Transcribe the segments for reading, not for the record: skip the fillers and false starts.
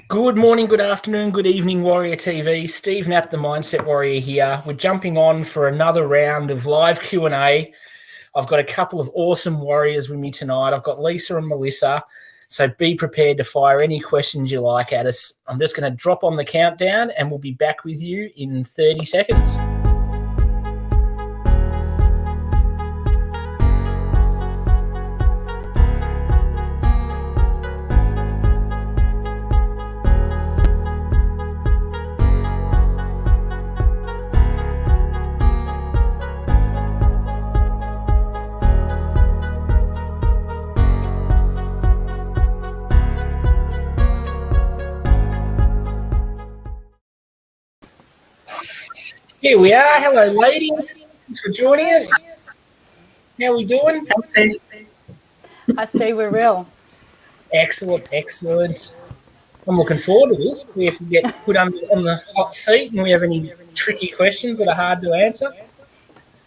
Good morning, good afternoon, good evening, Warrior TV. Steve Knapp, the Mindset Warrior here. We're jumping on for another round of live Q&A. I've got a couple of awesome warriors with me tonight. I've got Lisa and Melissa, so be prepared to fire any questions you like at us. I'm just going to drop on the countdown and we'll be back with you in 30 seconds. Here we are. Hello, lady. Thanks for joining us. How are we doing? Hi, Steve. We're real. Excellent, excellent. I'm looking forward to this. We have to get put on the hot seat and we have any tricky questions that are hard to answer.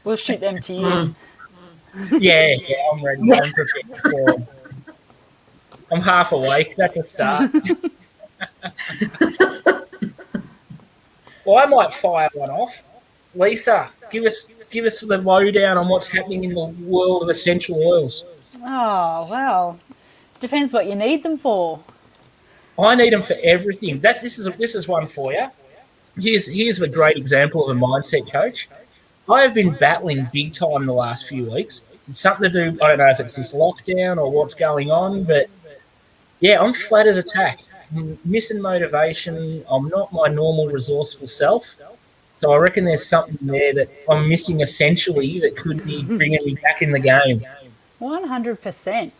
We'll shoot them to you. Yeah, I'm ready. I'm prepared for them. I'm half awake. That's a start. Well, I might fire one off. Lisa, give us the lowdown on what's happening in the world of essential oils. Oh, well, depends what you need them for. I need them for everything. This is one for you. Here's a great example of a mindset coach. I have been battling big time the last few weeks. It's something to do, I don't know if it's this lockdown or what's going on, but yeah, I'm flat as a tack. I'm missing motivation. I'm not my normal resourceful self. So I reckon there's something there that I'm missing essentially that could be bringing me back in the game. 100%.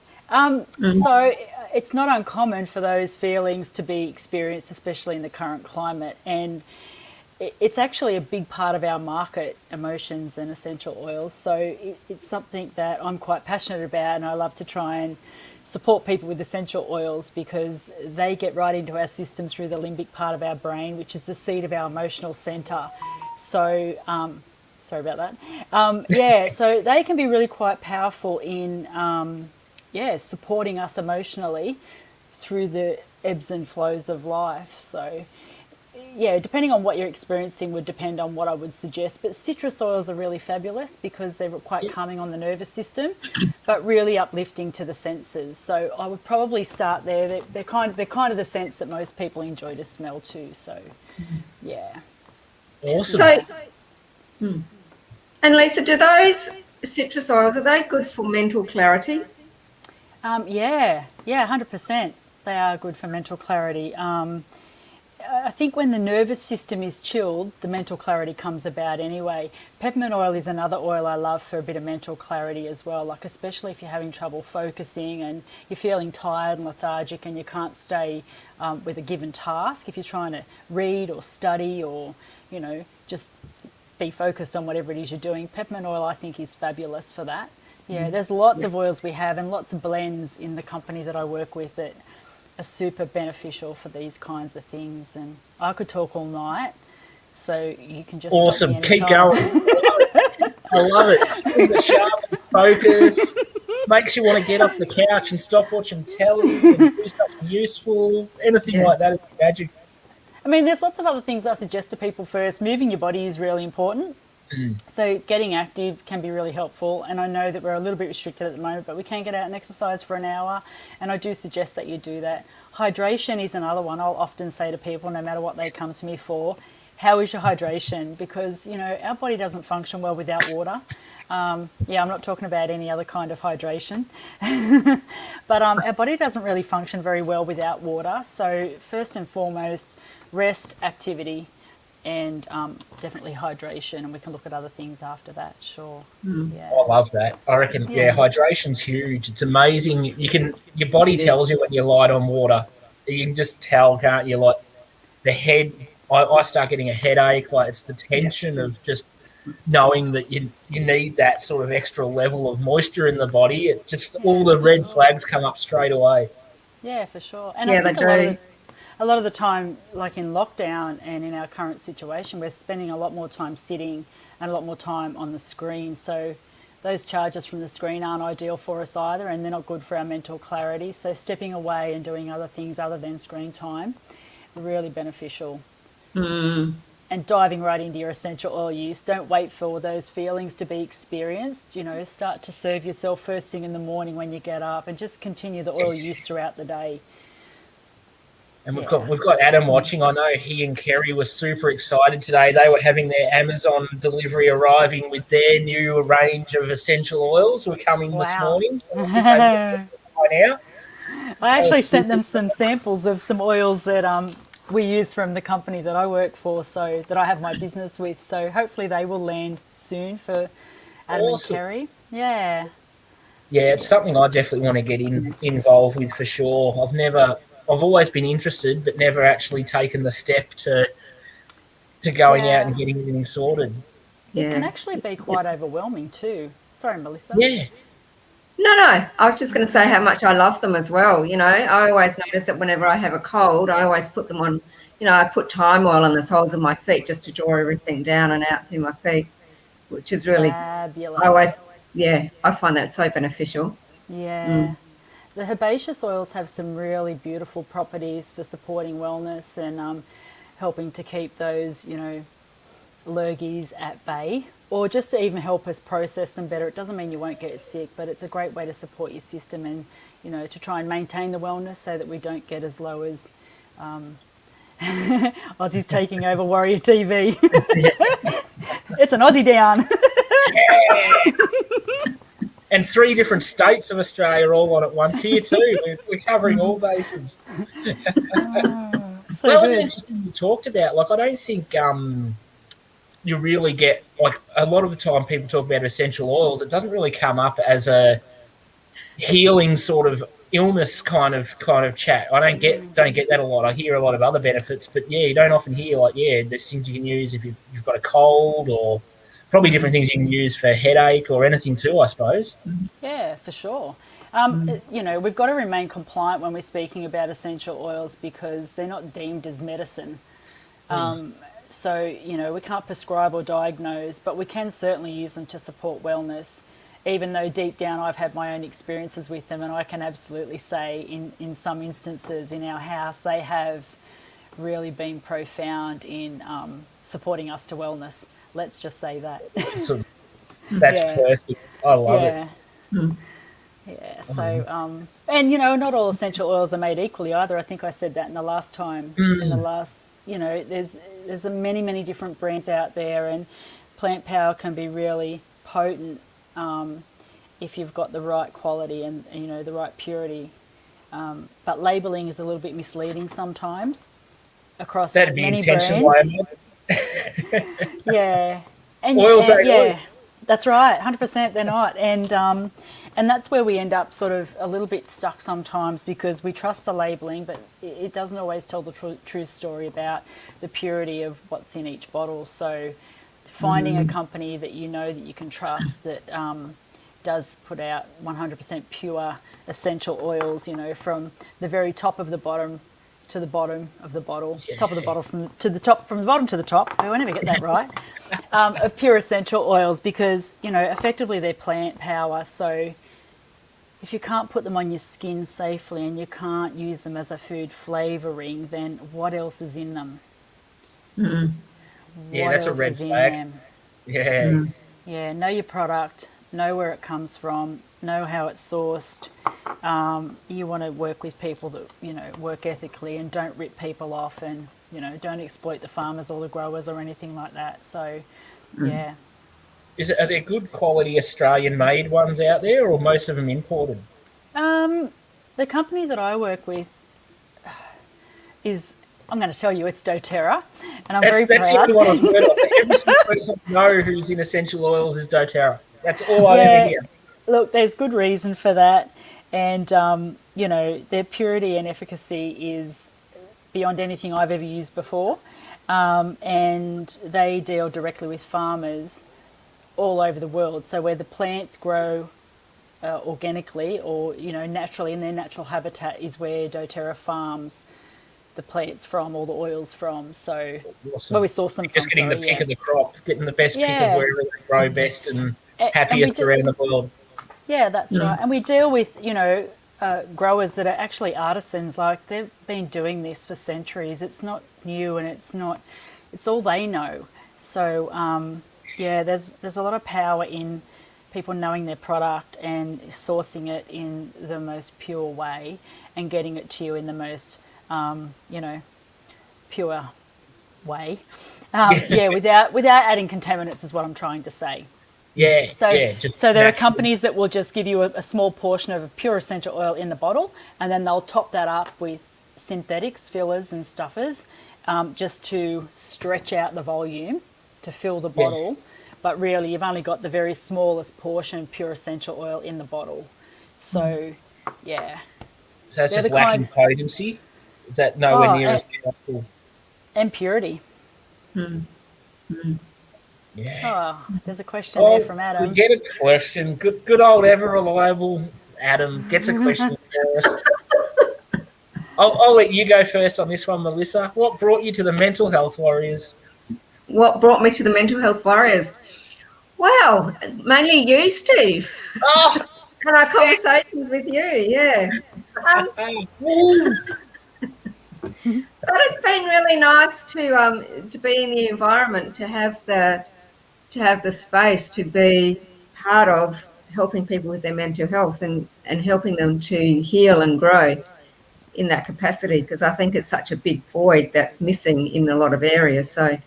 So it's not uncommon for those feelings to be experienced, especially in the current climate. And it's actually a big part of our market, emotions and essential oils. So it's something that I'm quite passionate about, and I love to try and support people with essential oils because they get right into our system through the limbic part of our brain, which is the seat of our emotional center. So, sorry about that. So they can be really quite powerful in, supporting us emotionally through the ebbs and flows of life. So, yeah, depending on what you're experiencing would depend on what I would suggest. But citrus oils are really fabulous because they're quite calming on the nervous system, but really uplifting to the senses. So I would probably start there. They're kind of the scents that most people enjoy to smell too. So, yeah. Awesome. And Lisa, do those citrus oils, are they good for mental clarity? Yeah, 100%. They are good for mental clarity. I think when the nervous system is chilled, the mental clarity comes about anyway. Peppermint oil is another oil I love for a bit of mental clarity as well, like especially if you're having trouble focusing and you're feeling tired and lethargic and you can't stay with a given task. If you're trying to read or study or, just be focused on whatever it is you're doing, peppermint oil I think is fabulous for that. Yeah, there's lots of oils we have and lots of blends in the company that I work with that are super beneficial for these kinds of things, and I could talk all night, so you can just awesome. Stop me Keep going. I love it. Sharp focus makes you want to get off the couch and stop watching telly and do something useful. Anything like that is magic. I mean, there's lots of other things I suggest to people. First, moving your body is really important. So getting active can be really helpful, and I know that we're a little bit restricted at the moment, but we can get out and exercise for an hour, and I do suggest that you do that. Hydration is another one. I'll often say to people, no matter what they come to me for, how is your hydration? Because, our body doesn't function well without water. I'm not talking about any other kind of hydration, but our body doesn't really function very well without water. So first and foremost, rest, activity, and definitely hydration, and we can look at other things after that. Sure. Yeah. I love that. I reckon hydration's huge. It's amazing. Your body tells you when you're light on water. You can just tell, can't you? Like the head, I start getting a headache. Like it's the tension of just knowing that you need that sort of extra level of moisture in the body. It just all the red flags come up straight away. Yeah, for sure. And I think a lot of the time, like in lockdown and in our current situation, we're spending a lot more time sitting and a lot more time on the screen. So those charges from the screen aren't ideal for us either, and they're not good for our mental clarity. So stepping away and doing other things other than screen time, really beneficial. And diving right into your essential oil use. Don't wait for those feelings to be experienced. Start to serve yourself first thing in the morning when you get up, and just continue the oil use throughout the day. And we've got Adam watching. I know he and Kerry were super excited today. They were having their Amazon delivery arriving with their new range of essential oils. Were coming this morning. Now. I actually sent them some samples of some oils that we use from the company that I work for, so that I have my business with. So hopefully they will land soon for Adam and Kerry. Yeah. Yeah, it's something I definitely want to get involved with for sure. I've always been interested, but never actually taken the step to going out and getting everything sorted. It can actually be quite overwhelming too. Sorry, Melissa. Yeah. No. I was just going to say how much I love them as well. I always notice that whenever I have a cold, I always put them on, I put thyme oil on the soles of my feet just to draw everything down and out through my feet, which is really fabulous. I find that so beneficial. Yeah. The herbaceous oils have some really beautiful properties for supporting wellness and helping to keep those, lurgies at bay, or just to even help us process them better. It doesn't mean you won't get sick, but it's a great way to support your system and, to try and maintain the wellness so that we don't get as low as Aussie's taking over Warrior TV. It's an Aussie down. And 3 different states of Australia are all on at once here too. We're covering all bases. That was interesting you talked about. Like, I don't think you really get, like, a lot of the time people talk about essential oils. It doesn't really come up as a healing sort of illness kind of chat. I don't get that a lot. I hear a lot of other benefits, but you don't often hear there's things you can use if you've got a cold, or probably different things you can use for headache or anything too, I suppose. Yeah, for sure. We've got to remain compliant when we're speaking about essential oils because they're not deemed as medicine. So, we can't prescribe or diagnose, but we can certainly use them to support wellness, even though deep down I've had my own experiences with them, and I can absolutely say in some instances in our house they have really been profound in supporting us to wellness. Let's just say that. So that's perfect. I love it. Yeah. So, and not all essential oils are made equally either. I think I said that in the last time. In the last, there's many different brands out there, and Plant Power can be really potent if you've got the right quality and the right purity. But labeling is a little bit misleading sometimes across many brands. Yeah, and oils ain't oil. That's right, 100%. They're not, and that's where we end up sort of a little bit stuck sometimes because we trust the labeling, but it doesn't always tell the true story about the purity of what's in each bottle. So, finding a company that that you can trust that does put out 100% pure essential oils, from the very top of the bottom to the bottom of the bottle, top of the bottle from the bottom to the top. I never get that right. Of pure essential oils because, effectively they're plant power. So if you can't put them on your skin safely and you can't use them as a food flavouring, then what else is in them? Yeah, that's a red flag. Yeah. Yeah, know your product, know where it comes from, know how it's sourced. You want to work with people that, work ethically and don't rip people off and, don't exploit the farmers or the growers or anything like that. So, yeah. Are there good quality Australian-made ones out there, or most of them imported? The company that I work with is, I'm going to tell you, it's doTERRA, and very proud. That's the only one I've heard of. Every single person I know who's in essential oils is doTERRA. That's all I ever hear. Look, there's good reason for that, and their purity and efficacy is beyond anything I've ever used before, and they deal directly with farmers all over the world. So where the plants grow organically or naturally in their natural habitat is where doTERRA farms the plants from or the oils from. So awesome. where we source them from. Just getting the pick of the crop, getting the best pick of wherever they grow best, and happiest around the world. Yeah, that's right. And we deal with, growers that are actually artisans. Like, they've been doing this for centuries. It's not new, and it's all they know. So, there's a lot of power in people knowing their product and sourcing it in the most pure way and getting it to you in the most, pure way. Without adding contaminants is what I'm trying to say. So there are companies that will just give you a small portion of a pure essential oil in the bottle, and then they'll top that up with synthetics, fillers and stuffers, just to stretch out the volume to fill the bottle. But really, you've only got the very smallest portion of pure essential oil in the bottle. So, So that's just lacking potency? Is that nowhere near as powerful? And purity. Yeah. Oh, there's a question there from Adam. We get a question. Good old ever reliable Adam gets a question first. I'll let you go first on this one, Melissa. What brought you to the Mental Health Warriors? What brought me to the Mental Health Warriors? Well, it's mainly you, Steve. Oh, and our conversations with you, yeah. But it's been really nice to be in the environment, to have the space to be part of helping people with their mental health and helping them to heal and grow in that capacity, because I think it's such a big void that's missing in a lot of areas. So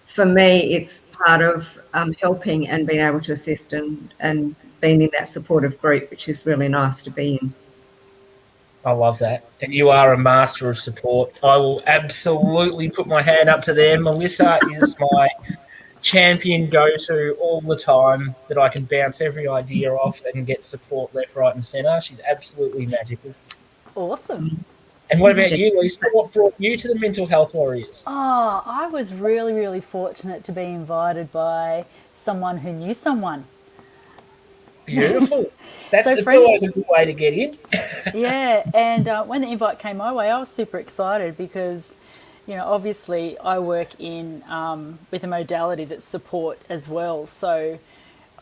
for me, it's part of helping and being able to assist and being in that supportive group, which is really nice to be in. I love that. And you are a master of support. I will absolutely put my hand up to there. Melissa is my champion go-to all the time, that I can bounce every idea off and get support left, right and centre. She's absolutely magical. Awesome. And what about you, Lisa? What brought you to the Mental Health Warriors? Oh, I was really, really fortunate to be invited by someone who knew someone. Beautiful. It's always a good way to get in. Yeah, and when the invite came my way, I was super excited because, obviously I work in with a modality that's support as well. So,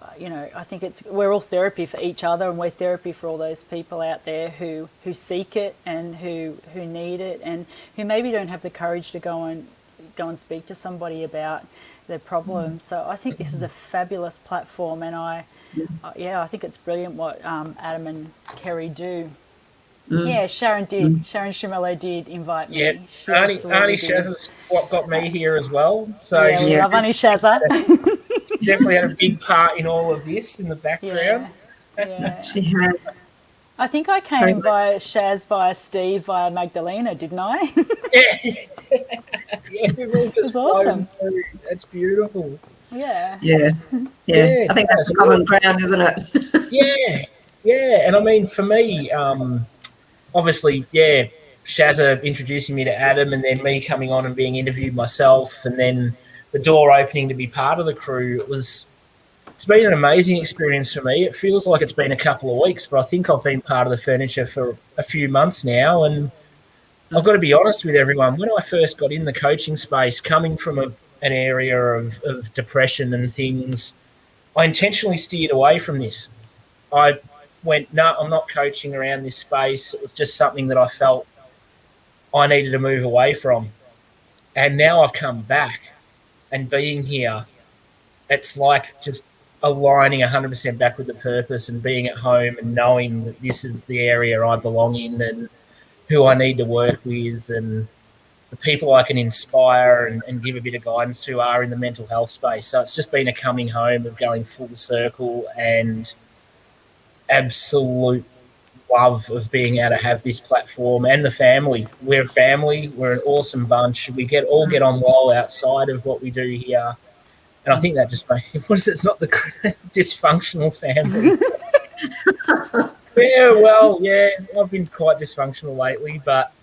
I think we're all therapy for each other, and we're therapy for all those people out there who seek it and who need it, and who maybe don't have the courage to go and speak to somebody about their problems. So I think this is a fabulous platform, and I think it's brilliant what Adam and Kerry do. Yeah, Sharon Schimmello did invite me. Yeah, Arnie Shaz is what got me here as well. So yeah, we love Arnie Shazza. Definitely had a big part in all of this in the background. Yeah. She has. I think I came via Shaz, via Steve, via Magdalena, didn't I? Yeah, we've all just awesome. Through. That's beautiful. Yeah. I think that's common ground, isn't it? Yeah. And I mean, for me, obviously, Shazza introducing me to Adam, and then me coming on and being interviewed myself, and then the door opening to be part of the crew. It's been an amazing experience for me. It feels like it's been a couple of weeks, but I think I've been part of the furniture for a few months now. And I've got to be honest with everyone. When I first got in the coaching space, coming from an area of depression and things, I intentionally steered away from this. I went, no, I'm not coaching around this space. It was just something that I felt I needed to move away from. And now I've come back, and being here, it's like just aligning 100% back with the purpose, and being at home and knowing that this is the area I belong in, and who I need to work with, and the people I can inspire and give a bit of guidance to are in the mental health space. So it's just been a coming home of going full circle, and absolute love of being able to have this platform, and the family. We're a family. We're an awesome bunch. We all get on well outside of what we do here. And I think that just makes it's not the dysfunctional family. I've been quite dysfunctional lately, but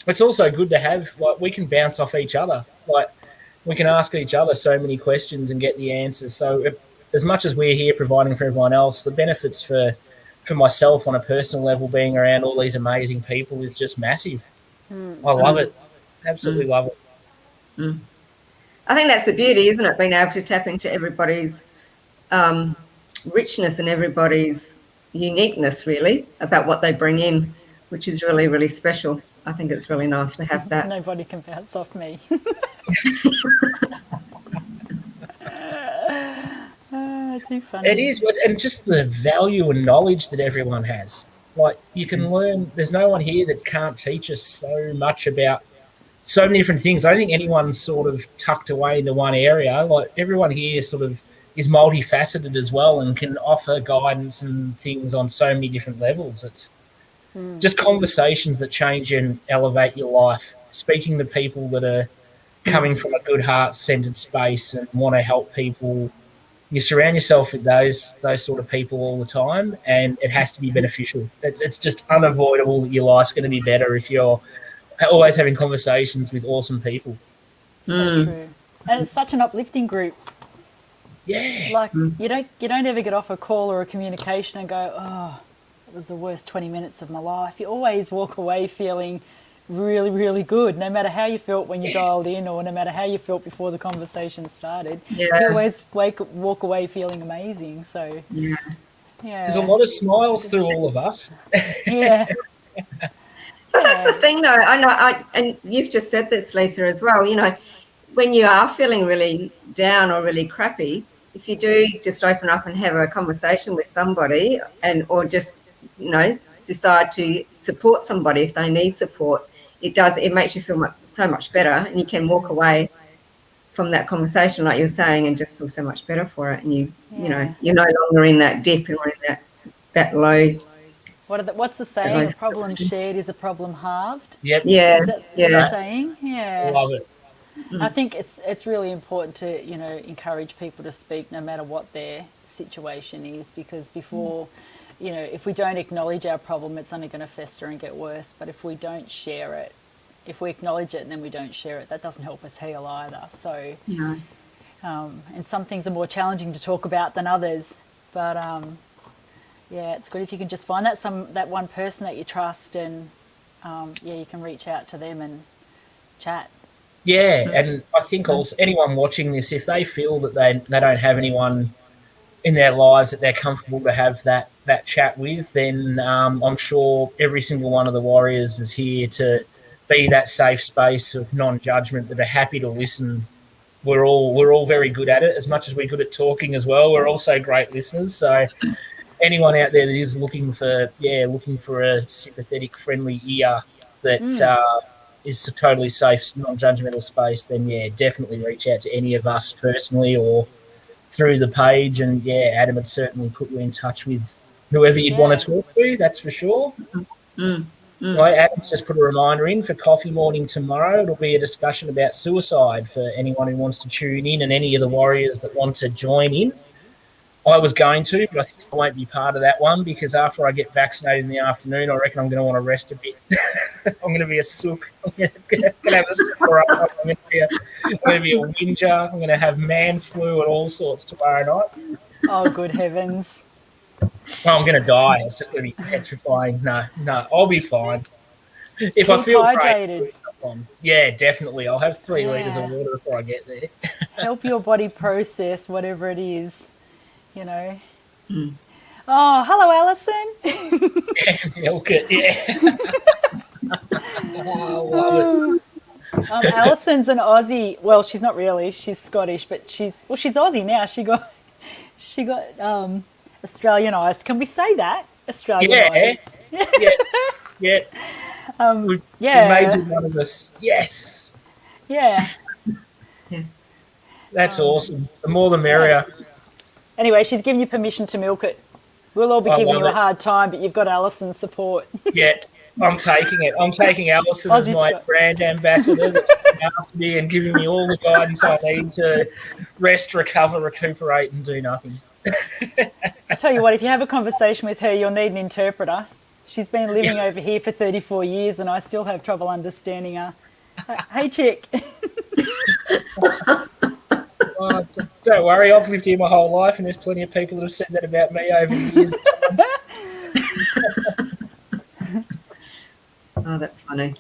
it's also good to have, we can bounce off each other. We can ask each other so many questions and get the answers. So as much as we're here providing for everyone else, the benefits for myself on a personal level, being around all these amazing people, is just massive. I love it. Absolutely love it. I think that's the beauty, isn't it? Being able to tap into everybody's richness in everybody's uniqueness, really, about what they bring in, which is really, really special. I think it's really nice to have that. Nobody can bounce off me. Too funny. It is, and just the value and knowledge that everyone has. Like, you can learn, there's no one here that can't teach us so much about so many different things. I don't think anyone's sort of tucked away into one area. Like, everyone here sort of is multifaceted as well and can offer guidance and things on so many different levels. It's just conversations that change and elevate your life, speaking to people that are coming from a good heart-centered space and want to help people. You surround yourself with those sort of people all the time, and it has to be beneficial. It's just unavoidable that your life's going to be better if you're always having conversations with awesome people. So true. And it's such an uplifting group. Yeah. Like, you don't ever get off a call or a communication and go, oh, it was the worst 20 minutes of my life. You always walk away feeling really, really good, no matter how you felt when you dialed in or no matter how you felt before the conversation started. You always walk away feeling amazing. So yeah, there's a lot of smiles through all of us. Yeah. But that's the thing, though. I know, and you've just said this, Lisa, as well. You know, when you are feeling really down or really crappy, if you do just open up and have a conversation with somebody, or just, you know, decide to support somebody if they need support, it makes you feel so much better, and you can walk away from that conversation, like you were saying, and just feel so much better for it. And you know, you're no longer in that dip and in that low. What's the saying? A problem shared is a problem halved. Yep. Yeah. Is that the saying? Yeah. I love it. I think it's really important to, you know, encourage people to speak no matter what their situation is, because before, you know, if we don't acknowledge our problem, it's only going to fester and get worse. But if we don't share it, if we acknowledge it and then we don't share it, that doesn't help us heal either. So, and some things are more challenging to talk about than others. But yeah, it's good if you can just find that one person that you trust, and you can reach out to them and chat. Yeah, and I think also anyone watching this, if they feel that they don't have anyone in their lives that they're comfortable to have that chat with, then I'm sure every single one of the warriors is here to be that safe space of non-judgment, that are happy to listen. We're all very good at it. As much as we're good at talking as well, we're also great listeners. So anyone out there that is looking for a sympathetic, friendly ear that is a totally safe, non-judgmental space, then definitely reach out to any of us personally or through the page, and Adam would certainly put you in touch with whoever you'd want to talk to. That's for sure. Right, Adam's just put a reminder in for coffee morning tomorrow. It'll be a discussion about suicide for anyone who wants to tune in, and any of the warriors that want to join in. I was going to, but I think I won't be part of that one, because after I get vaccinated in the afternoon, I reckon I'm going to want to rest a bit. I'm going to be a sook. I'm going to have a sore up. I'm going to be a whinger. I'm going to have man flu and all sorts tomorrow night. Oh, good heavens. Well, I'm going to die. It's just going to be petrifying. No, I'll be fine. If I feel hydrated. Great, definitely. I'll have 3 litres of water before I get there. Help your body process whatever it is, you know. Oh, hello, Alison. Milk it, I love it. Alison's an Aussie. Well, she's not really. She's Scottish, but she's Aussie now. She got Australianised. Can we say that? Australianised. Yeah. We made you one of us. Yes. Yeah. That's awesome. The more the merrier. Anyway, she's given you permission to milk it. We'll all be giving you a hard time, but you've got Alison's support. Yeah, I'm taking it. I'm taking Alison as my brand ambassador that's after me and giving me all the guidance I need to rest, recover, recuperate, and do nothing. I tell you what, if you have a conversation with her, you'll need an interpreter. She's been living over here for 34 years and I still have trouble understanding her. Hey, chick. Oh, don't worry, I've lived here my whole life and there's plenty of people that have said that about me over the years. Oh, that's funny.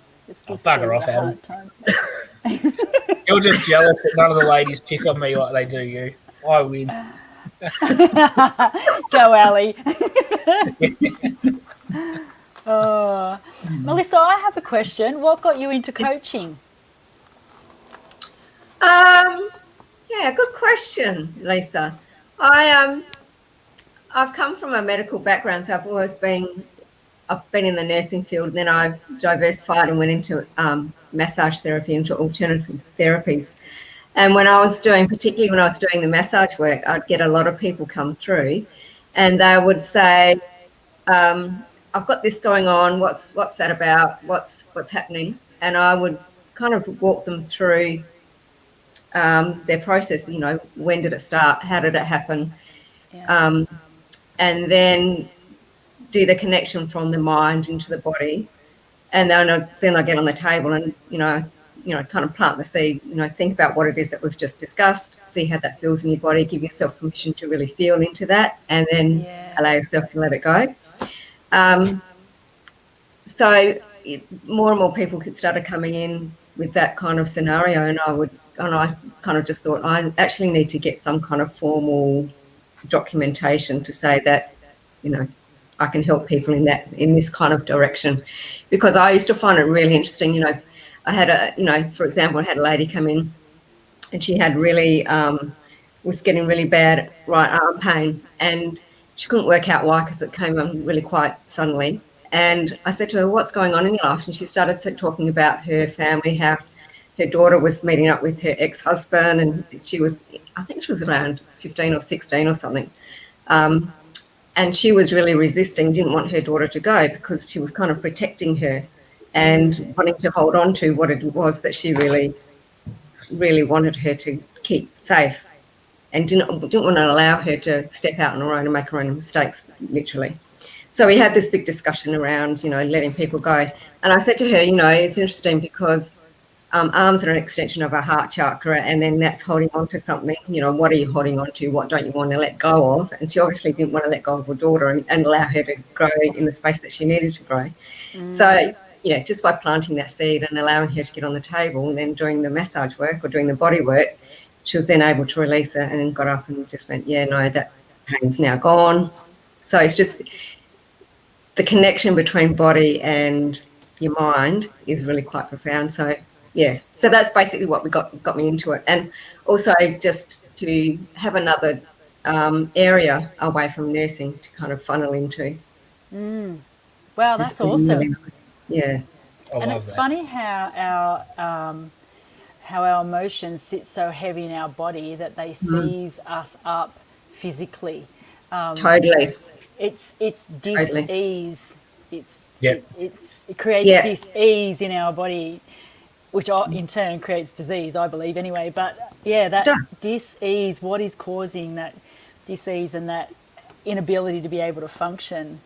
Bugger off, Adam. You're just jealous that none of the ladies pick on me like they do you. I win. Go, Ali. Melissa, I have a question. What got you into coaching? Yeah, good question, Lisa. I've come from a medical background, so I've been in the nursing field, and then I diversified and went into massage therapy, into alternative therapies. And particularly when I was doing the massage work, I'd get a lot of people come through, and they would say, "I've got this going on. What's that about? What's happening?" And I would kind of walk them through their process. When did it start? How did it happen? Yeah. And then do the connection from the mind into the body, and then I get on the table and kind of plant the seed. Think about what it is that we've just discussed, see how that feels in your body, give yourself permission to really feel into that, and then allow yourself to let it go. So more and more people started coming in with that kind of scenario, and I kind of just thought, I actually need to get some kind of formal documentation to say that I can help people in this kind of direction, because I used to find it really interesting. I had for example, I had a lady come in, and she had was getting really bad right arm pain, and she couldn't work out why, because it came on really quite suddenly. And I said to her, "What's going on in your life?" And she started talking about her family, how her daughter was meeting up with her ex-husband, and I think she was around 15 or 16 or something. And she was really resisting, didn't want her daughter to go, because she was kind of protecting her and wanting to hold on to what it was that she really, really wanted her to keep safe, and didn't want to allow her to step out on her own and make her own mistakes, literally. So we had this big discussion around, letting people go. And I said to her, it's interesting, because arms are an extension of our heart chakra, and then that's holding on to something. What are you holding on to? What don't you want to let go of? And she obviously didn't want to let go of her daughter and allow her to grow in the space that she needed to grow. So, just by planting that seed and allowing her to get on the table, and then doing the massage work or doing the body work, she was then able to release it, and then got up and just went, yeah, no, that pain's now gone. So it's just the connection between body and your mind is really quite profound. So so that's basically what got me into it. And also just to have another area away from nursing to kind of funnel into. Wow, that's awesome. Really nice. Yeah. And it's funny how our emotions sit so heavy in our body that they seize us up physically. Totally. It's dis-ease. It creates dis-ease in our body, which in turn creates disease, I believe, anyway. But that dis-ease, what is causing that dis-ease and that inability to be able to function?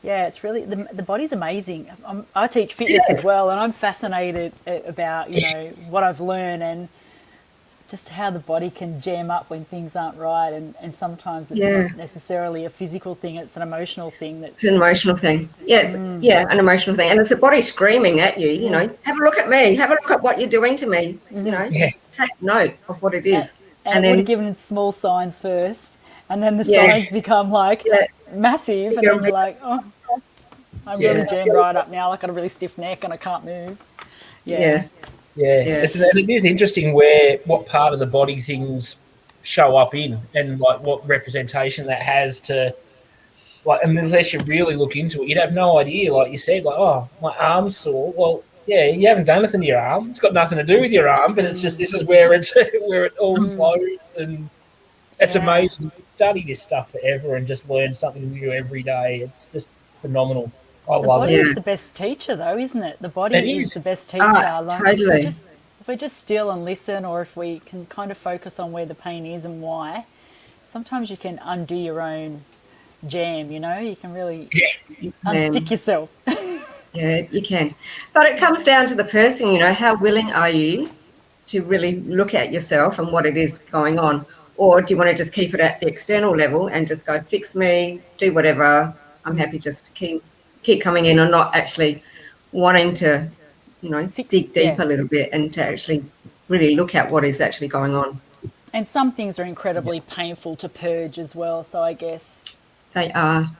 It's really, the body's amazing. I teach fitness as well, and I'm fascinated about, what I've learned, and just how the body can jam up when things aren't right, and sometimes it's not necessarily a physical thing, it's an emotional thing. It's an emotional thing. An emotional thing. And it's the body screaming at you, have a look at me, have a look at what you're doing to me, take note of what it is. And then would have given small signs first, and then the signs become like massive, and then you're like, oh, I'm really jammed right up now, like I've got a really stiff neck and I can't move. It is interesting what part of the body things show up in, and like what representation that has to, like, unless you really look into it, you'd have no idea. Like you said, like, oh, my arm's sore. Well, you haven't done anything to your arm. It's got nothing to do with your arm, but it's just, this is where it all flows, and it's amazing. Study this stuff forever and just learn something new every day. It's just phenomenal. I love it. The body is the best teacher, though, isn't it? The body is the best teacher. Totally. If we're just still and listen, or if we can kind of focus on where the pain is and why, sometimes you can undo your own jam, you can really unstick yourself. You can. But it comes down to the person, how willing are you to really look at yourself and what it is going on? Or do you want to just keep it at the external level and just go, fix me, do whatever, I'm happy just to keep coming in, or not actually wanting to, dig deep a little bit and to actually really look at what is actually going on. And some things are incredibly painful to purge as well. So I guess They are.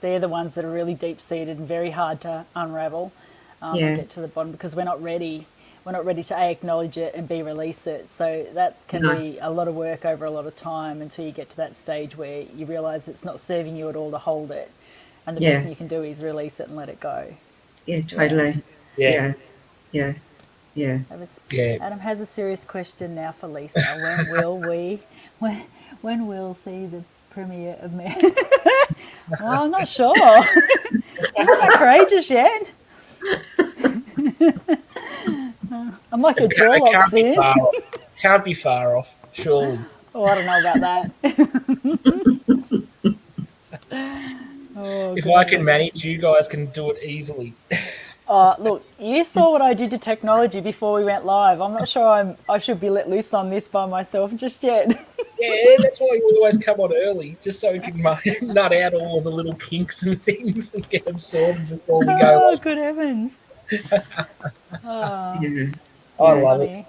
they're the ones that are really deep-seated and very hard to unravel and get to the bottom, because we're not ready. We're not ready to A, acknowledge it, and B, release it. So that can be a lot of work over a lot of time until you get to that stage where you realise it's not serving you at all to hold it. And the best thing you can do is release it and let it go. Yeah, totally. Yeah. Adam has a serious question now for Lisa. When will see the premiere of Man? Well, I'm not sure. I'm not courageous yet. I'm like a jaw locks in. Can't be far off, surely. Oh, I don't know about that. If I can manage, you guys can do it easily. Oh, look, you saw what I did to technology before we went live. I'm not sure I should be let loose on this by myself just yet. Yeah, that's why we always come on early, just so we can nut out all of the little kinks and things and get them sorted before we go. Oh, good heavens. I love it.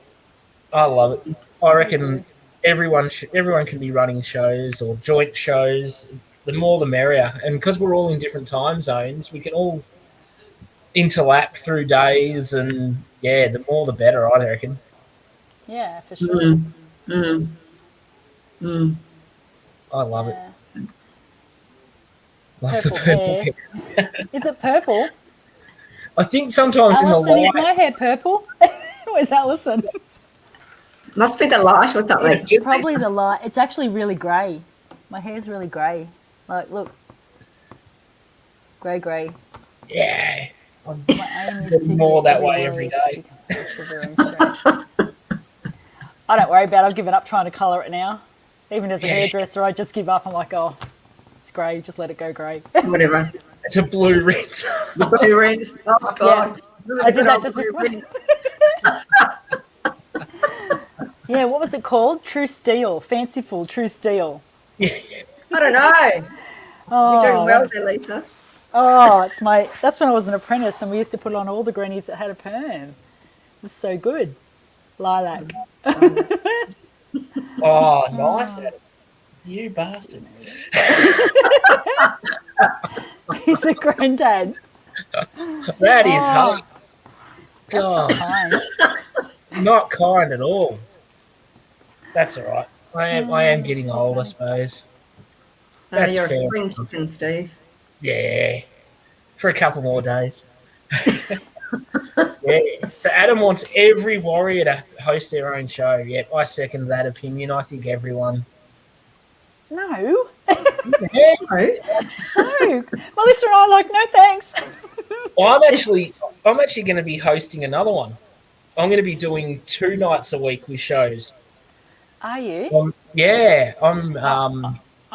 I love it. I reckon everyone can be running shows or joint shows. The more the merrier. And because we're all in different time zones, we can all interlap through days, and the more the better, I reckon. Yeah, for sure. I love it. Love Purple the purple hair. hair. Is it purple? I think sometimes Alison, in the is light, my hair purple? Where's Alison? Must be the light or something. It's just- Probably the light. It's actually really grey. My hair's really grey. Like, look. Grey. yeah, My aim is to more get that way every every day. I don't worry about it. I've given up trying to colour it now. Even as a hairdresser, I just give up. I'm like, oh, it's grey. Just let it go grey. Whatever. It's a blue rinse. The blue rings. Oh, God. I did that just before. Yeah, what was it called? True Steel. Fanciful True Steel. I don't know. You're doing well there, Lisa. Oh, that's when I was an apprentice, and we used to put on all the greenies that had a perm. It was so good. Lilac. Oh, nice. You bastard. He's a granddad. That is hard. That's not God, kind. not kind at all. That's all right. I am getting old, I suppose. No, That's you're a fair. spring chicken, Steve. Yeah, for a couple more days. Yeah. So Adam wants every warrior to host their own show. Yep, I second that opinion. I think everyone. No. Yeah. No. Melissa and I are like, no thanks. I'm actually going to be hosting another one. I'm going to be doing 2 nights a week with shows. Are you? I'm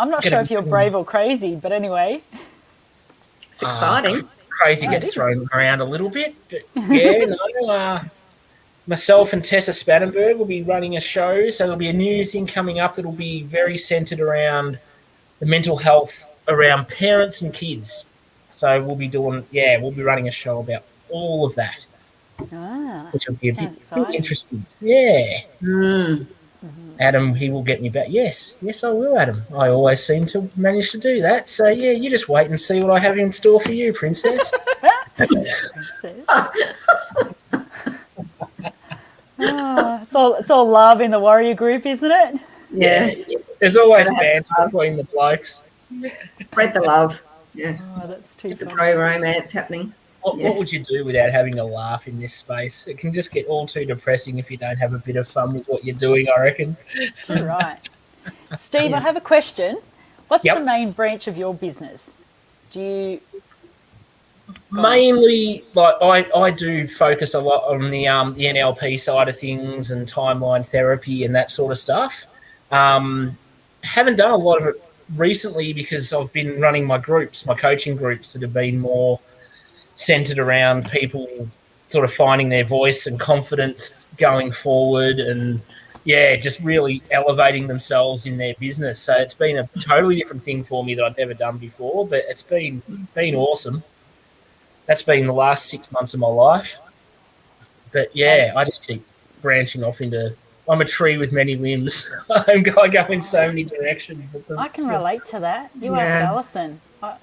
not sure if you're brave or crazy, but anyway. It's exciting. Crazy gets thrown around a little bit, but myself and Tessa Spanenberg will be running a show, so there'll be a new thing coming up that'll be very centred around the mental health around parents and kids. So we'll be running a show about all of that, which will be a bit interesting. Yeah. Adam, he will get me back. Yes, I will, Adam. I always seem to manage to do that. So, you just wait and see what I have in store for you, Princess. It's all love in the warrior group, isn't it? Yes. There's always banter between the blokes. Spread the love. Yeah. Oh, that's too The funny. pro-romance happening. What would you do without having a laugh in this space? It can just get all too depressing if you don't have a bit of fun with what you're doing, I reckon. Too right. Steve, I have a question. What's the main branch of your business? Do you... Mainly, like I do focus a lot on the NLP side of things and timeline therapy and that sort of stuff. Haven't done a lot of it recently because I've been running my coaching groups that have been more centered around people sort of finding their voice and confidence going forward and, just really elevating themselves in their business. So it's been a totally different thing for me that I've never done before, but it's been awesome. That's been the last 6 months of my life. But, I just keep branching off into I'm a tree with many limbs. I go in so many directions. I can relate to that. You ask Alison. I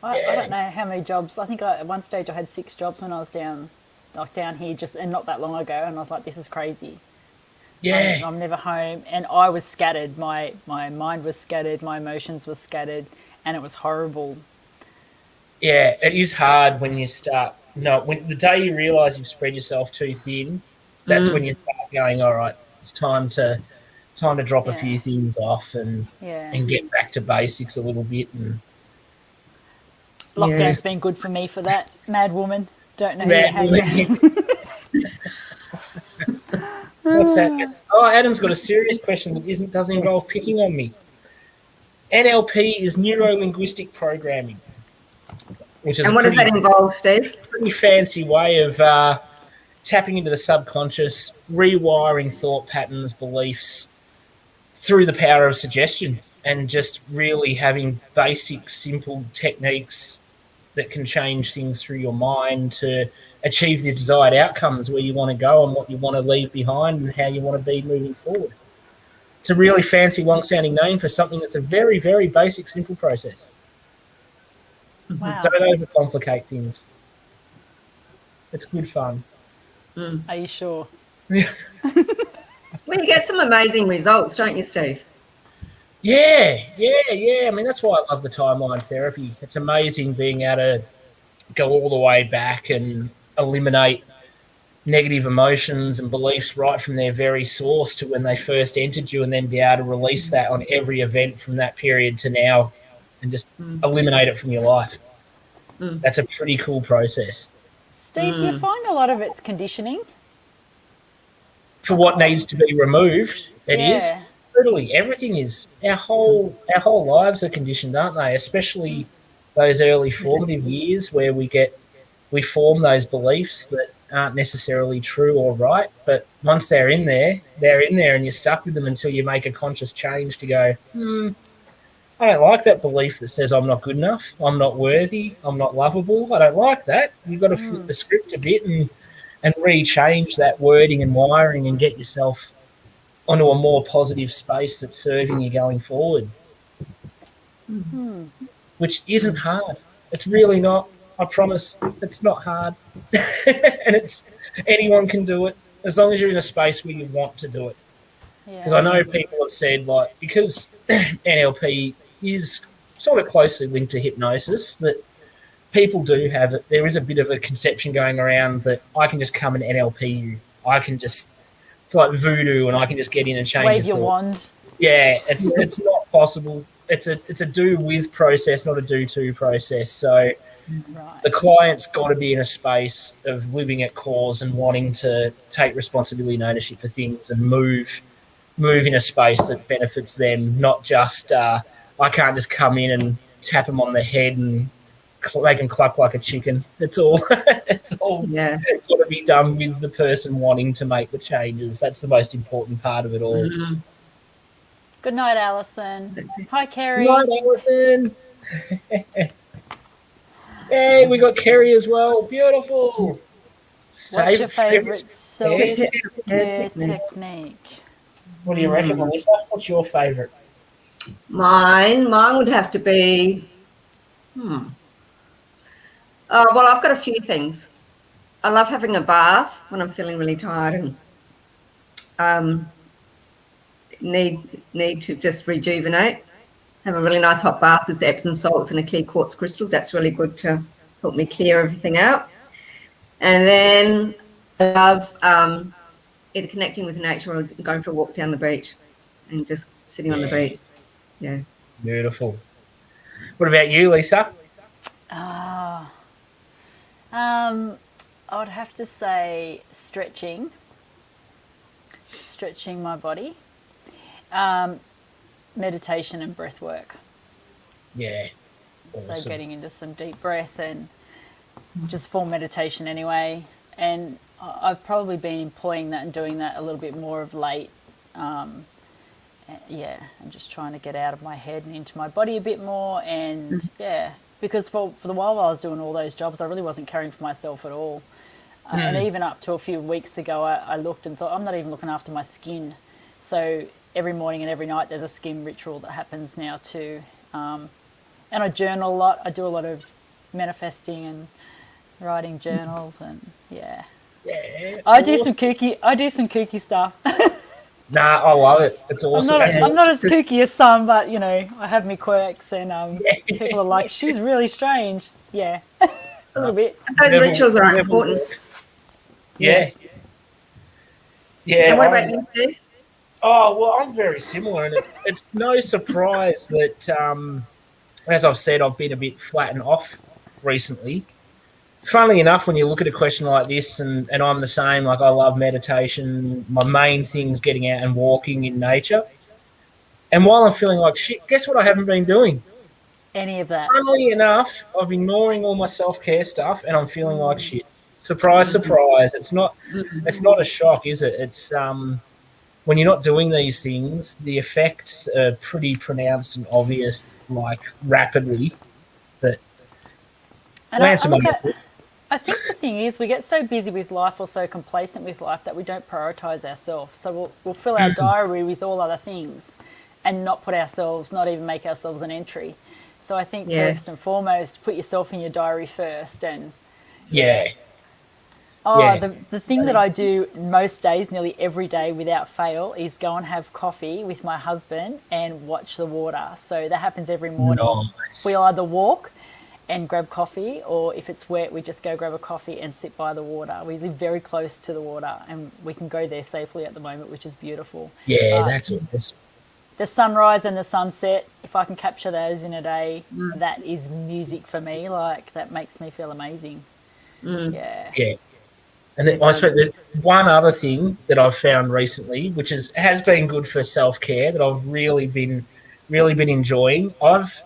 don't know how many jobs. I think at one stage I had 6 jobs when I was down here, and not that long ago, and I was like, this is crazy. Yeah. I'm never home, and I was scattered. My mind was scattered. My emotions were scattered, and it was horrible. Yeah, it is hard when you start. No, when the day you realise you've spread yourself too thin, that's when you start going, all right, it's time to drop a few things off and get back to basics a little bit. And lockdown's been good for me for that. Mad woman. Don't know how you. What's that? Oh, Adam's got a serious question that doesn't involve picking on me. NLP is Neuro-Linguistic Programming. And what does that involve, Steve? Pretty fancy way of tapping into the subconscious, rewiring thought patterns, beliefs through the power of suggestion, and just really having basic, simple techniques that can change things through your mind to achieve the desired outcomes, where you want to go and what you want to leave behind and how you want to be moving forward. It's a really fancy, long-sounding name for something that's a very, very basic, simple process. Wow. Don't overcomplicate things. It's good fun. Are you sure? Well, you get some amazing results, don't you, Steve? Yeah. I mean, that's why I love the timeline therapy. It's amazing being able to go all the way back and eliminate negative emotions and beliefs right from their very source to when they first entered you, and then be able to release that on every event from that period to now and just eliminate it from your life. That's a pretty cool process. Steve, do you find a lot of it's conditioning? For what needs to be removed, it is. Totally. Everything is. Our whole lives are conditioned, aren't they? Especially those early formative years where we form those beliefs that aren't necessarily true or right, but once they're in there and you're stuck with them until you make a conscious change to go, I don't like that belief that says I'm not good enough, I'm not worthy, I'm not lovable. I don't like that. You've got to flip the script a bit and re-change that wording and wiring and get yourself onto a more positive space that's serving you going forward. Which isn't hard. It's really not. I promise it's not hard. And anyone can do it as long as you're in a space where you want to do it. Because I know people have said, like, because NLP is sort of closely linked to hypnosis, that people do have it. There is a bit of a conception going around that I can just come and NLP you. It's like voodoo, and I can just get in and change wave your wand. Yeah, it's not possible. It's a do with process, not a do to process. So the client's got to be in a space of living at cause and wanting to take responsibility and ownership for things and move in a space that benefits them, not just I can't just come in and tap them on the head and they can cluck like a chicken. It's all got to be done with the person wanting to make the changes. That's the most important part of it all. Good night, Alison. Hi, Kerry. Good night, Alison. Hey, we got Kerry as well. Beautiful. What's your favourite self-care technique? What do you reckon, Melissa? What's your favourite? Mine would have to be. Well, I've got a few things. I love having a bath when I'm feeling really tired and need to just rejuvenate. Have a really nice hot bath with Epsom salts and a clear quartz crystal. That's really good to help me clear everything out. And then I love either connecting with nature or going for a walk down the beach and just sitting on the beach. Yeah. Beautiful. What about you, Lisa? I would have to say stretching my body, meditation and breath work. Yeah. Awesome. So getting into some deep breath and just full meditation anyway. And I've probably been employing that and doing that a little bit more of late. And just trying to get out of my head and into my body a bit more. And because for the while I was doing all those jobs, I really wasn't caring for myself at all. And even up to a few weeks ago, I looked and thought, I'm not even looking after my skin. So every morning and every night there's a skin ritual that happens now too. And I journal a lot. I do a lot of manifesting and writing journals, and Yeah. I do some kooky stuff. Nah, I love it. It's awesome. I'm not as kooky as some, but you know, I have my quirks, and people are like, she's really strange. Yeah, a little bit. Those rituals are important. Yeah. And what about you, Steve? Oh, well, I'm very similar, and it's no surprise that, as I've said, I've been a bit flat and off recently. Funnily enough, when you look at a question like this, and I'm the same, like I love meditation, my main thing's getting out and walking in nature. And while I'm feeling like shit, guess what I haven't been doing? Any of that. Funnily enough, I've been ignoring all my self-care stuff, and I'm feeling like shit. Surprise, surprise. It's not a shock, is it? It's when you're not doing these things, the effects are pretty pronounced and obvious, like rapidly. That I think the thing is we get so busy with life or so complacent with life that we don't prioritise ourselves. So we'll fill our diary with all other things and not even make ourselves an entry. So I think first and foremost, put yourself in your diary first. And the thing that I do most days, nearly every day without fail, is go and have coffee with my husband and watch the water. So that happens every morning. Nice. We'll either walk and grab coffee, or if it's wet, we just go grab a coffee and sit by the water. We live very close to the water, and we can go there safely at the moment, which is beautiful. Yeah, that's awesome. The sunrise and the sunset, if I can capture those in a day, that is music for me. Like, that makes me feel amazing. Yeah. And then I suppose there's one other thing that I've found recently, which has been good for self-care, that I've really been enjoying. I've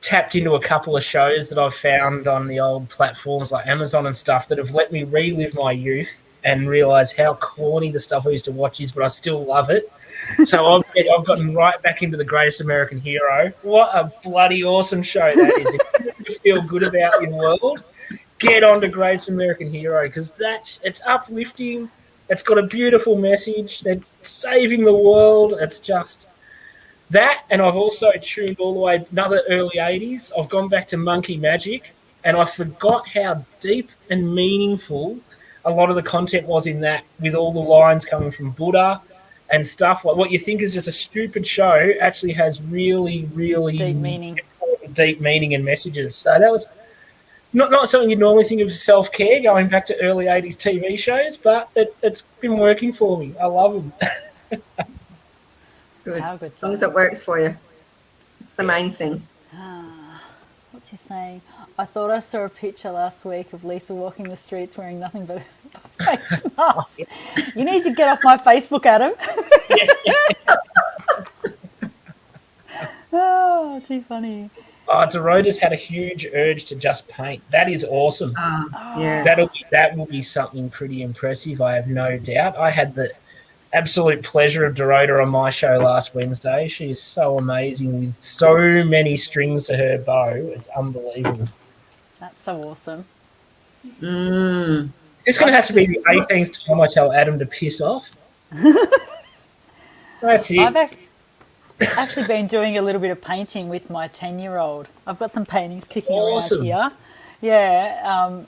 tapped into a couple of shows that I've found on the old platforms like Amazon and stuff that have let me relive my youth and realise how corny the stuff I used to watch is, but I still love it. So I've gotten right back into The Greatest American Hero. What a bloody awesome show that is. If you feel good about your world, get on to Greatest American Hero, because it's uplifting. It's got a beautiful message. They're saving the world. It's just that. And I've also tuned all the way another early 80s. I've gone back to Monkey Magic, and I forgot how deep and meaningful a lot of the content was in that, with all the lines coming from Buddha and stuff. Like, what you think is just a stupid show actually has really, really deep meaning and messages. So that was not something you'd normally think of as self-care, going back to early 80s TV shows, but it's been working for me. I love them. It's good. How good as long as it works for you. It's the main thing. What's he saying? I thought I saw a picture last week of Lisa walking the streets wearing nothing but a face mask. You need to get off my Facebook, Adam. Oh, too funny. Dorota's had a huge urge to just paint. That is awesome. That will be something pretty impressive, I have no doubt. I had the absolute pleasure of Dorota on my show last Wednesday. She is so amazing with so many strings to her bow. It's unbelievable. That's so awesome. Is this going to have to be the 18th time I tell Adam to piss off? That's it. I've actually been doing a little bit of painting with my 10-year-old. I've got some paintings kicking around here. Yeah.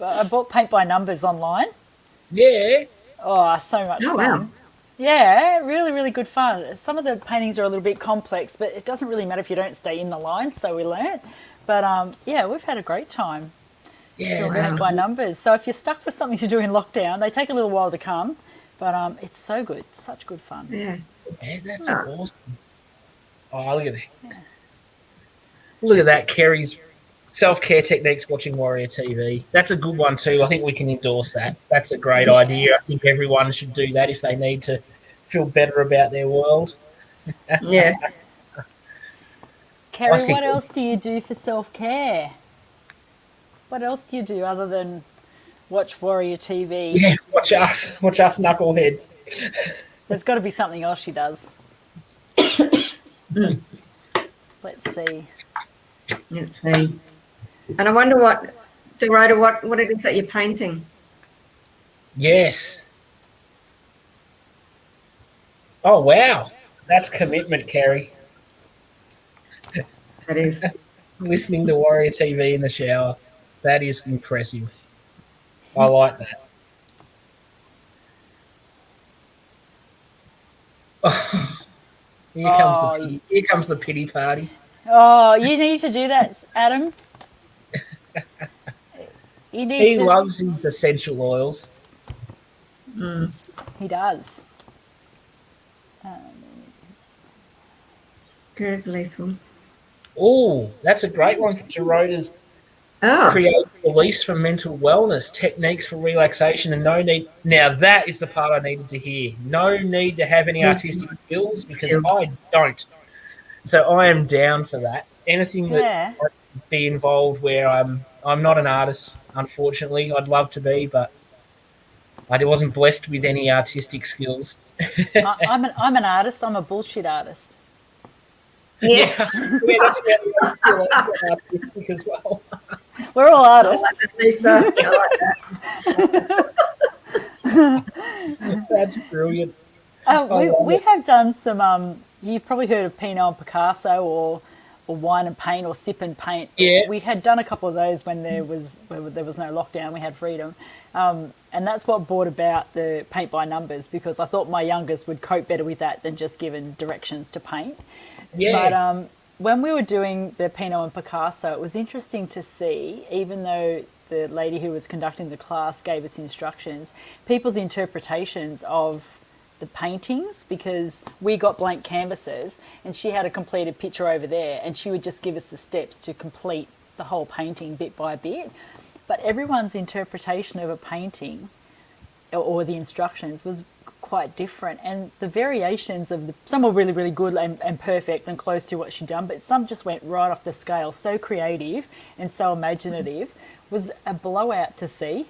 I bought Paint by Numbers online. Yeah. Oh, so much fun. Wow. Yeah, really, really good fun. Some of the paintings are a little bit complex, but it doesn't really matter if you don't stay in the line, so we learnt. But, we've had a great time doing Paint by Numbers. So if you're stuck for something to do in lockdown, they take a little while to come, but it's so good. Such good fun. Yeah, that's awesome. Oh, look at that. Yeah. Look at that, Kerry's self-care techniques watching Warrior TV. That's a good one too. I think we can endorse that. That's a great idea. I think everyone should do that if they need to feel better about their world. Yeah. Kerry, what else do you do for self-care? What else do you do other than watch Warrior TV? Yeah, watch us knuckleheads. There's got to be something else she does. Let's see. And I wonder what, Dorota, what it is that you're painting. Yes. Oh, wow. That's commitment, Kerry. That is. Listening to Warrior TV in the shower. That is impressive. I like that. Here comes the pity party. Oh, you need to do that, Adam. He loves his essential oils. He does. Good, Lisa. Oh, that's a great one for Geroda's. Create release for mental wellness, techniques for relaxation, and no need. Now, that is the part I needed to hear. No need to have any artistic skills because I don't. So I am down for that. Anything that might be involved where I'm not an artist, unfortunately. I'd love to be, but I wasn't blessed with any artistic skills. I'm an artist. I'm a bullshit artist. Yeah, that's artistic as well. We're all artists. I like that, Lisa. I like that. That's brilliant. We have done some. You've probably heard of Pinot and Picasso, or wine and paint, or sip and paint. Yeah. We had done a couple of those when there was no lockdown. We had freedom, and that's what brought about the paint by numbers, because I thought my youngest would cope better with that than just given directions to paint. Yeah. But when we were doing the Pinot and Picasso, it was interesting to see, even though the lady who was conducting the class gave us instructions, people's interpretations of the paintings, because we got blank canvases and she had a completed picture over there and she would just give us the steps to complete the whole painting bit by bit. But everyone's interpretation of a painting or the instructions was quite different, and the variations of some were really, really good and perfect and close to what she'd done, but some just went right off the scale. So creative and so imaginative. Was a blowout to see.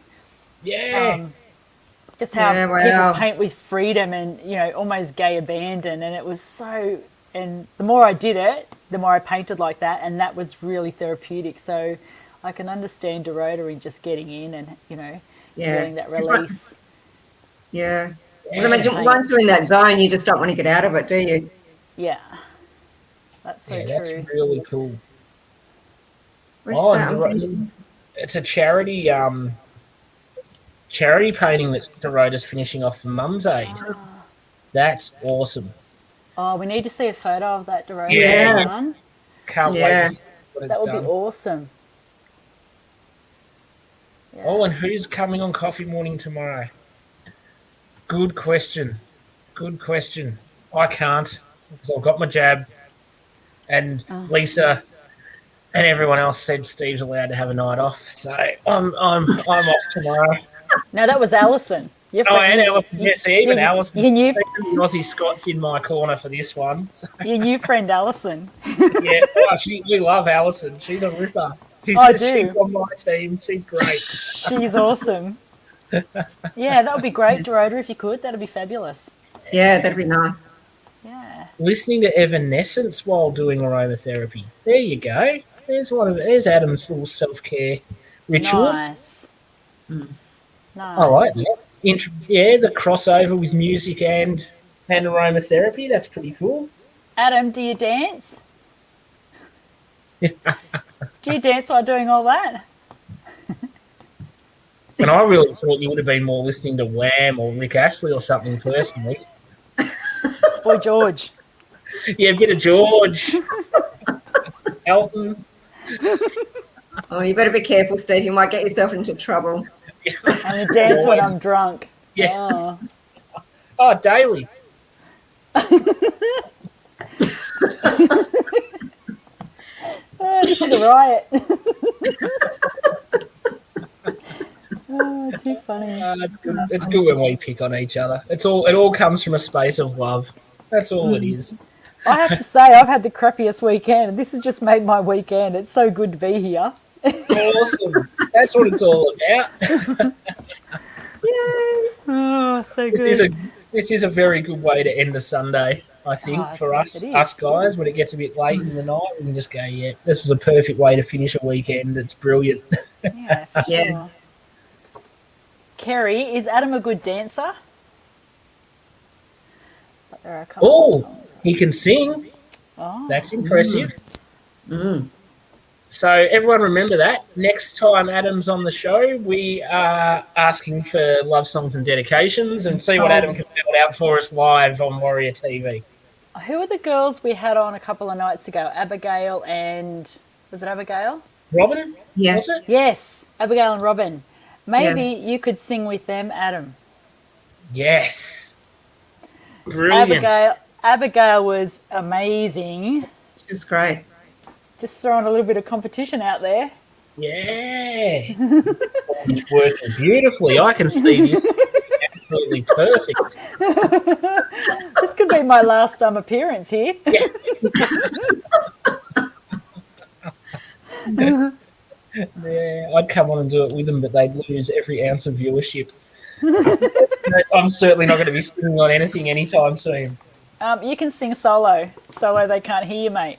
Just how people paint with freedom and, you know, almost gay abandon, and it was so. And the more I did it, the more I painted like that, and that was really therapeutic. So I can understand Dorota in just getting in and, you know, feeling that release. Yeah. Because imagine once you're in that zone, you just don't want to get out of it, do you? Yeah. That's so true. That's really cool. It's a charity painting that Dorota's finishing off for Mum's Aid. That's awesome. Oh, we need to see a photo of that, Dorota. Yeah. Can't wait to see what it's done. That would be awesome. Yeah. Oh, and who's coming on Coffee Morning tomorrow? Good question. I can't, because I've got my jab, and Lisa and everyone else said Steve's allowed to have a night off, so I'm off tomorrow. No, that was Alison. And Alison. Yes, even Alison. Aussie Scott's in my corner for this one. So. Your new friend Alison. Yeah, we love Alison. She's a ripper. She's on my team. She's great. She's awesome. Yeah, that would be great, Dorota, if you could. That'd be fabulous. Yeah, that'd be nice. Yeah. Listening to Evanescence while doing aromatherapy. There you go. There's Adam's little self-care ritual. Nice. Mm. Nice. I like that. The crossover with music and aromatherapy. That's pretty cool. Adam, do you dance? Do you dance while doing all that? And I really thought you would have been more listening to Wham or Rick Astley or something personally. Or George. Yeah, a bit of George. Elton. Oh, you better be careful, Steve. You might get yourself into trouble. I dance when I'm drunk. Yeah. Oh, daily. This is a riot. Oh, too funny. It's good. It's good when we pick on each other. It all comes from a space of love. That's all it is. I have to say, I've had the crappiest weekend, and this has just made my weekend. It's so good to be here. Awesome. That's what it's all about. Yay. Oh, so good. This is a very good way to end a Sunday, I think, for us guys. When it gets a bit late in the night, we can just go, yeah, this is a perfect way to finish a weekend. It's brilliant. Yeah, for sure. Kerry, is Adam a good dancer? But there are a couple of songs. He can sing. Oh. That's impressive. Mm. So everyone remember that. Next time Adam's on the show, we are asking for love songs and dedications and see what Adam can build out for us live on Warrior TV. Who were the girls we had on a couple of nights ago? Abigail and... Was it Abigail? Robin? Yeah. Was it? Yes, Abigail and Robin. Maybe you could sing with them, Adam. Yes. Brilliant. Abigail was amazing. It was great. Just throwing a little bit of competition out there. Yeah. It's working beautifully. I can see this. Absolutely perfect. This could be my last appearance here. Yeah, I'd come on and do it with them, but they'd lose every ounce of viewership. I'm certainly not going to be singing on anything anytime soon. You can sing solo. Solo, they can't hear you, mate.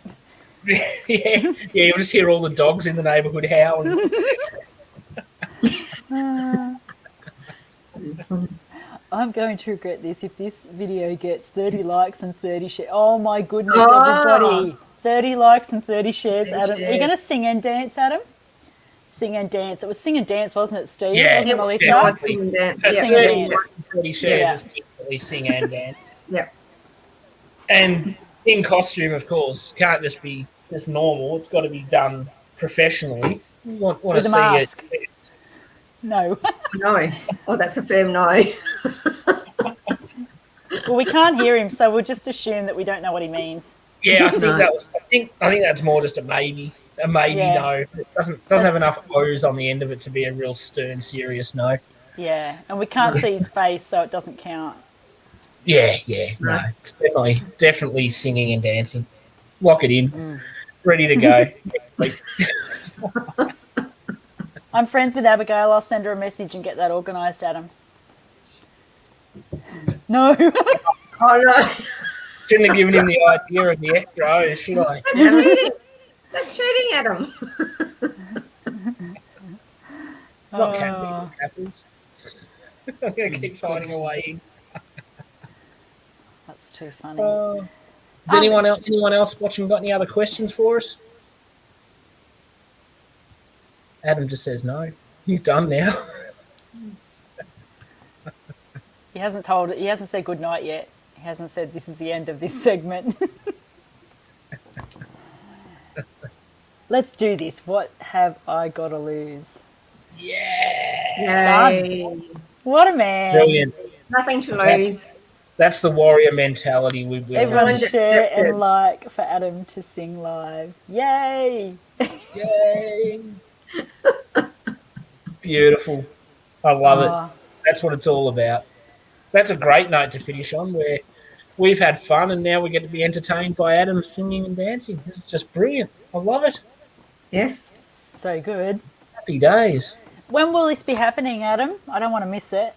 Yeah, you'll just hear all the dogs in the neighbourhood howling. I'm going to regret this if this video gets 30 likes and 30 shares. Oh my goodness, everybody. 30 likes and 30 shares, Adam. Are you going to sing and dance, Adam? Sing and dance. It was sing and dance, wasn't it, Steve? Yeah, wasn't it, Melissa? It was sing and dance. Yeah. Sing and dance. 30 shares is typically sing and dance. Yep. And in costume, of course, can't just be just normal. It's got to be done professionally. You want With to a see mask. it. No. Oh, that's a firm no. Well, we can't hear him, so we'll just assume that we don't know what he means. Yeah, I think that's more just a maybe. A maybe no. It doesn't have enough O's on the end of it to be a real stern, serious no. Yeah, and we can't see his face, so it doesn't count. Yeah, no. It's definitely singing and dancing. Lock it in. Ready to go. I'm friends with Abigail. I'll send her a message and get that organised, Adam. No. Oh, no. Shouldn't have given him the idea of the extra O's, should I? That's cheating, Adam. What can be what happens. I'm going to keep finding a way in. That's too funny. Has anyone else watching got any other questions for us? Adam just says no. He's done now. He hasn't said good night yet. He hasn't said this is the end of this segment. Let's do this. What have I got to lose? Yeah. Yay. What a man. Brilliant. Nothing to lose. That's the warrior mentality we will. Everyone share and like for Adam to sing live. Yay. Yay. Beautiful. I love it. That's what it's all about. That's a great note to finish on, where we've had fun and now we get to be entertained by Adam singing and dancing. This is just brilliant. I love it. Yes. So good. Happy days. When will this be happening, Adam? I don't want to miss it.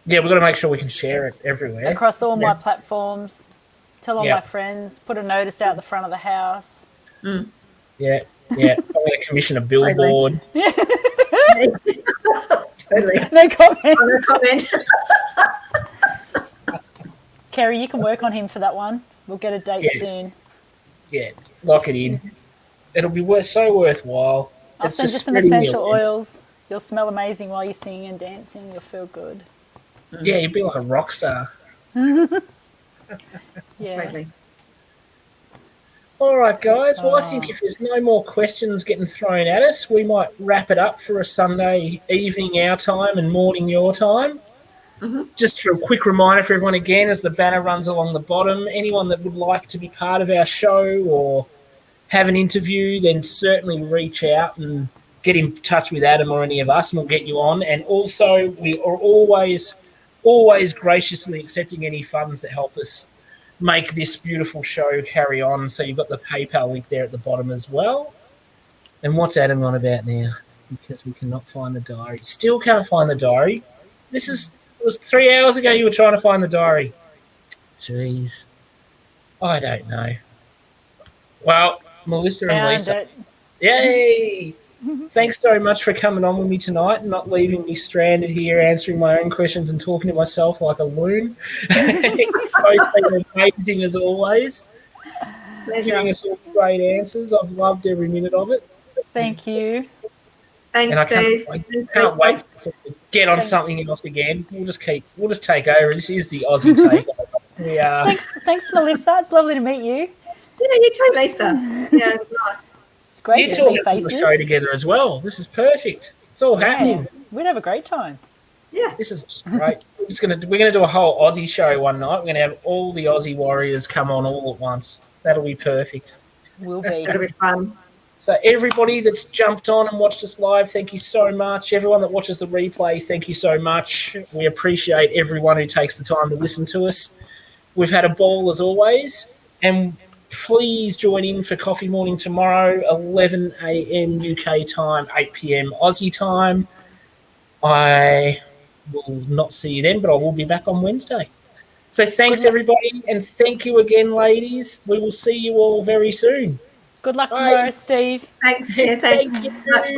Yeah, we've got to make sure we can share it everywhere. Across all my platforms. Tell all my friends. Put a notice out the front of the house. Yeah. I'm going to commission a billboard. Totally. No comment. No comment. Kerry, you can work on him for that one. We'll get a date soon. Yeah, lock it in. It'll be so worthwhile. I'll send you some essential oils. You'll smell amazing while you're singing and dancing. You'll feel good. Yeah, you'd be like a rock star. Yeah. Totally. All right, guys. Well, I think if there's no more questions getting thrown at us, we might wrap it up for a Sunday evening our time and morning your time. Just for a quick reminder for everyone again, as the banner runs along the bottom, anyone that would like to be part of our show or have an interview, then certainly reach out and get in touch with Adam or any of us and we'll get you on. And also, we are always graciously accepting any funds that help us make this beautiful show carry on. So you've got the PayPal link there at the bottom as well. And what's Adam on about now? Because we cannot find the diary. Still can't find the diary. It was 3 hours ago you were trying to find the diary. Jeez. I don't know. Well, Melissa and Lisa. Found it. Yay! Thanks so much for coming on with me tonight and not leaving me stranded here answering my own questions and talking to myself like a loon. You've both been amazing as always. Pleasure. Giving us all great answers. I've loved every minute of it. Thank you. Thanks, And I Steve. can't wait to get on Thanks. something else again. We'll just take over. This is the Aussie takeover. We are. Thanks, Melissa. It's lovely to meet you. Yeah, you too, Lisa. Yeah, it's nice. It's great You to two are see on the faces. show together as well. This is perfect. It's all happening. Yeah, we'd have a great time. Yeah. This is just great. We're gonna do a whole Aussie show one night. We're gonna have all the Aussie Warriors come on all at once. That'll be perfect. Will be. It'll be fun. So everybody that's jumped on and watched us live, thank you so much. Everyone that watches the replay, thank you so much. We appreciate everyone who takes the time to listen to us. We've had a ball as always, and please join in for Coffee Morning tomorrow, 11 a.m. UK time, 8 p.m. Aussie time. I will not see you then, but I will be back on Wednesday. So thanks, everybody, and thank you again, ladies. We will see you all very soon. Good luck Bye. tomorrow, Steve. Thanks. Yeah, thanks. Thank you. Much